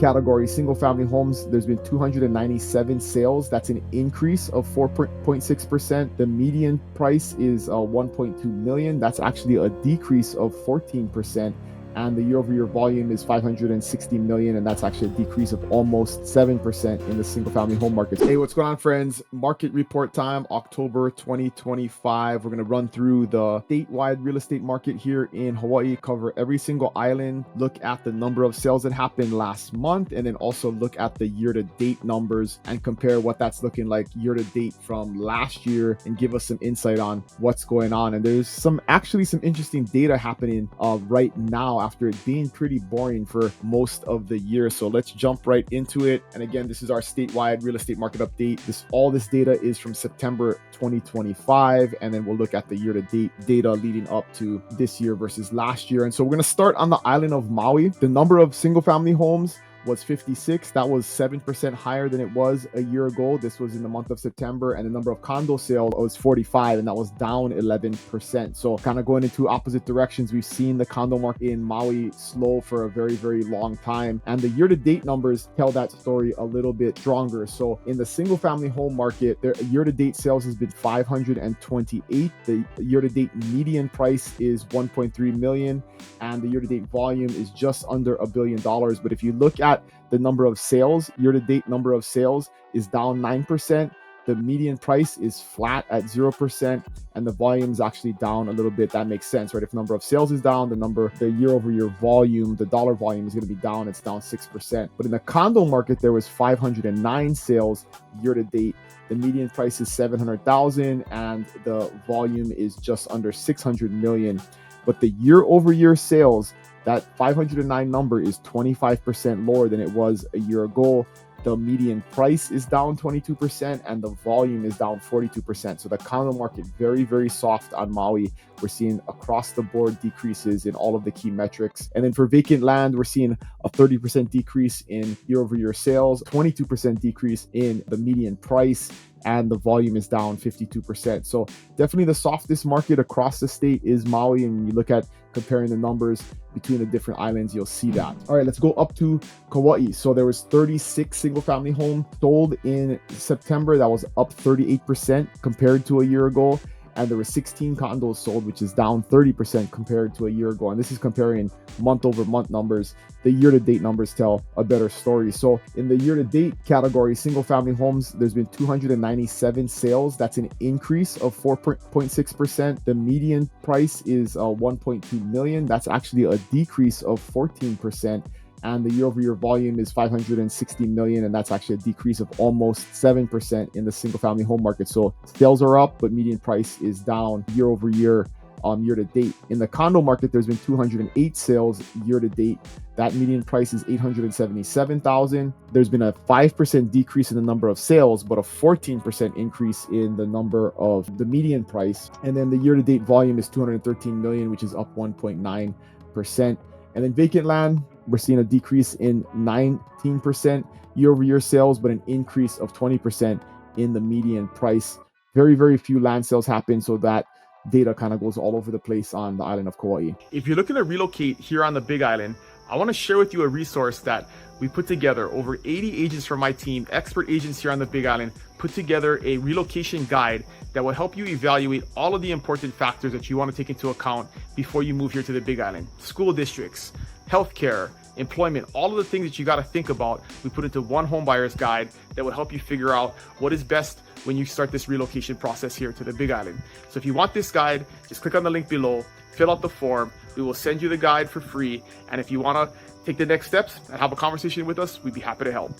category, single family homes, there's been 297 sales. That's an increase of 4.6%. The median price is 1.2 million. That's actually a decrease of 14%. And the year-over-year volume is 560 million, and that's actually a decrease of almost 7% in the single-family home market. Hey, what's going on, friends? Market report time, October 2025. We're going to run through the statewide real estate market here in Hawaii, cover every single island, look at the number of sales that happened last month, and then also look at the year-to-date numbers and compare what that's looking like year-to-date from last year and give us some insight on what's going on. And there's actually some interesting data happening right now, after it being pretty boring for most of the year. So let's jump right into it. And again, this is our statewide real estate market update. All this data is from September 2025, and then we'll look at the year-to-date data leading up to this year versus last year. And so we're going to start on the island of Maui. The number of single-family homes was 56. That was 7% higher than it was a year ago. This was in the month of September. And the number of condo sales was 45, and that was down 11%. So kind of going into opposite directions. We've seen the condo market in Maui slow for a very, very long time. And the year-to-date numbers tell that story a little bit stronger. So in the single family home market, their year-to-date sales has been 528. The year-to-date median price is 1.3 million. And the year-to-date volume is just under $1 billion. But if you look at the number of sales, year-to-date number of sales is down 9%. The median price is flat at 0%, and the volume is actually down a little bit. That makes sense, right? If number of sales is down, the year-over-year volume, the dollar volume is going to be down. It's down 6%. But in the condo market, there was 509 sales year-to-date. The median price is 700,000, and the volume is just under 600 million. But the year-over-year sales, that 509 number is 25% lower than it was a year ago. The median price is down 22%, and the volume is down 42%. So the condo market, very, very soft on Maui. We're seeing across the board decreases in all of the key metrics. And then for vacant land, we're seeing a 30% decrease in year-over-year sales, 22% decrease in the median price, and the volume is down 52%. So definitely the softest market across the state is Maui. And when you look at comparing the numbers between the different islands, you'll see that. All right, let's go up to Kauai. So there was 36 single family homes sold in September. That was up 38% compared to a year ago. And there were 16 condos sold, which is down 30% compared to a year ago. And this is comparing month over month numbers. The year-to-date numbers tell a better story. So in the year-to-date category, single family homes, there's been 297 sales. That's an increase of 4.6%. The median price is 1.2 million. That's actually a decrease of 14%. And the year-over-year volume is 560 million, and that's actually a decrease of almost 7% in the single-family home market. So sales are up, but median price is down year-over-year, year-to-date. In the condo market, there's been 208 sales year-to-date. That median price is 877,000. There's been a 5% decrease in the number of sales, but a 14% increase in the number of the median price. And then the year-to-date volume is 213 million, which is up 1.9%. And then vacant land, we're seeing a decrease in 19% year-over-year sales, but an increase of 20% in the median price. Very, very few land sales happen, so that data kind of goes all over the place on the island of Kauai. If you're looking to relocate here on the Big Island, I want to share with you a resource that we put together. Over 80 agents from my team, expert agents here on the Big Island, put together a relocation guide that will help you evaluate all of the important factors that you want to take into account before you move here to the Big Island. School districts, healthcare, employment, all of the things that you got to think about, we put into one home buyer's guide that will help you figure out what is best when you start this relocation process here to the Big Island. So if you want this guide, just click on the link below, fill out the form. We will send you the guide for free. And if you want to take the next steps and have a conversation with us, we'd be happy to help.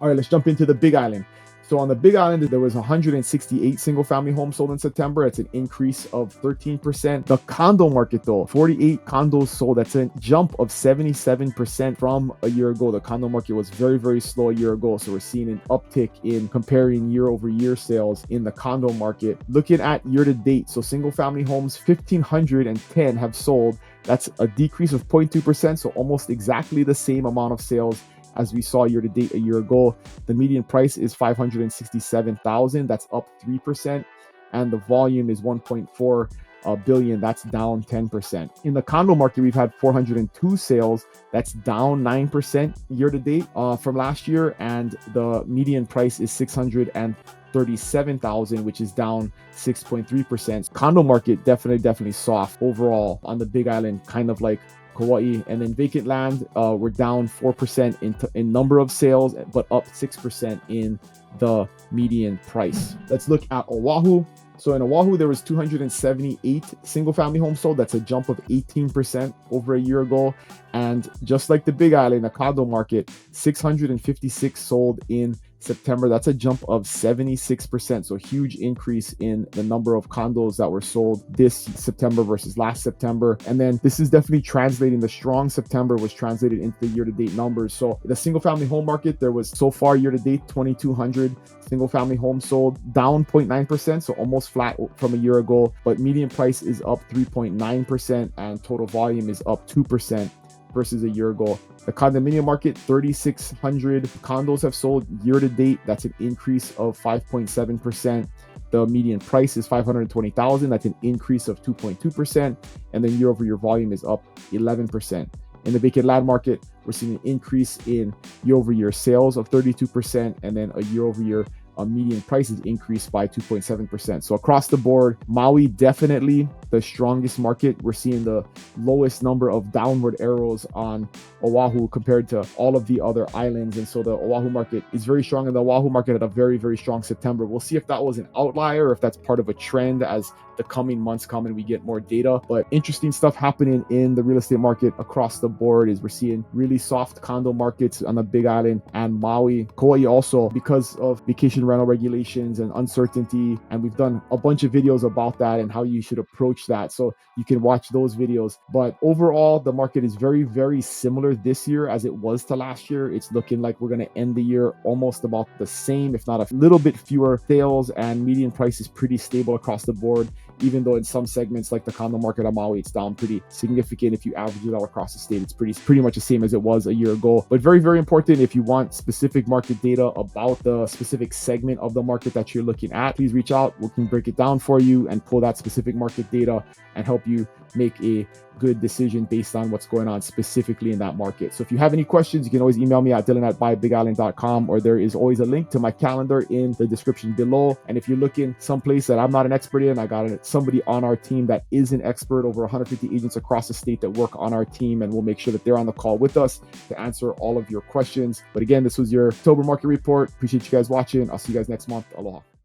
All right, let's jump into the Big Island. So on the Big Island, there was 168 single family homes sold in September. It's an increase of 13%. The condo market though, 48 condos sold. That's a jump of 77% from a year ago. The condo market was very, very slow a year ago. So we're seeing an uptick in comparing year over year sales in the condo market. Looking at year to date, so single family homes, 1,510 have sold. That's a decrease of 0.2%. So almost exactly the same amount of sales as we saw year to date a year ago. The median price is 567,000. That's up 3%. And the volume is 1.4 billion. That's down 10%. In the condo market, we've had 402 sales. That's down 9% year to date from last year, and the median price is 637,000, which is down 6.3%. Condo market definitely soft overall on the Big Island, kind of like Kauai. And then vacant land, we're down 4% in number of sales, but up 6% in the median price. Let's look at Oahu. So in Oahu, there was 278 single-family homes sold. That's a jump of 18% over a year ago. And just like the Big Island, the condo market, 656 sold in September. That's a jump of 76%. So huge increase in the number of condos that were sold this September versus last September. And then this is definitely translating, the strong September was translated into the year-to-date numbers. So the single-family home market, there was so far year-to-date 2,200 single-family homes sold, down 0.9%, so almost flat from a year ago. But median price is up 3.9% and total volume is up 2% versus a year ago. The condominium market, 3,600 condos have sold year to date. That's an increase of 5.7%. The median price is 520,000. That's an increase of 2.2%. And then year over year volume is up 11%. In the vacant land market, we're seeing an increase in year over year sales of 32%, and then a year over year median prices increased by 2.7%. So across the board, Maui definitely the strongest market. We're seeing the lowest number of downward arrows on Oahu compared to all of the other islands. And so the Oahu market is very strong, and the Oahu market had a very strong September. We'll see if that was an outlier or if that's part of a trend as the coming months come and we get more data. But interesting stuff happening in the real estate market across the board is we're seeing really soft condo markets on the Big Island and Maui. Kauai also, because of vacation rental regulations and uncertainty, and we've done a bunch of videos about that and how you should approach that, so you can watch those videos. But overall, the market is very similar this year as it was to last year. It's looking like we're going to end the year almost about the same, if not a little bit fewer sales, and median price is pretty stable across the board, even though in some segments like the condo market on Maui, it's down pretty significant. If you average it all across the state, it's pretty much the same as it was a year ago. But very important, if you want specific market data about the specific segment of the market that you're looking at, please reach out. We can break it down for you and pull that specific market data and help you make a good decision based on what's going on specifically in that market. So if you have any questions, you can always email me at dylan@buybigisland.com, or there is always a link to my calendar in the description below. And if you're looking someplace that I'm not an expert in, I got somebody on our team that is an expert, over 150 agents across the state that work on our team, and we'll make sure that they're on the call with us to answer all of your questions. But again, this was your October market report. Appreciate you guys watching. I'll see you guys next month. Aloha.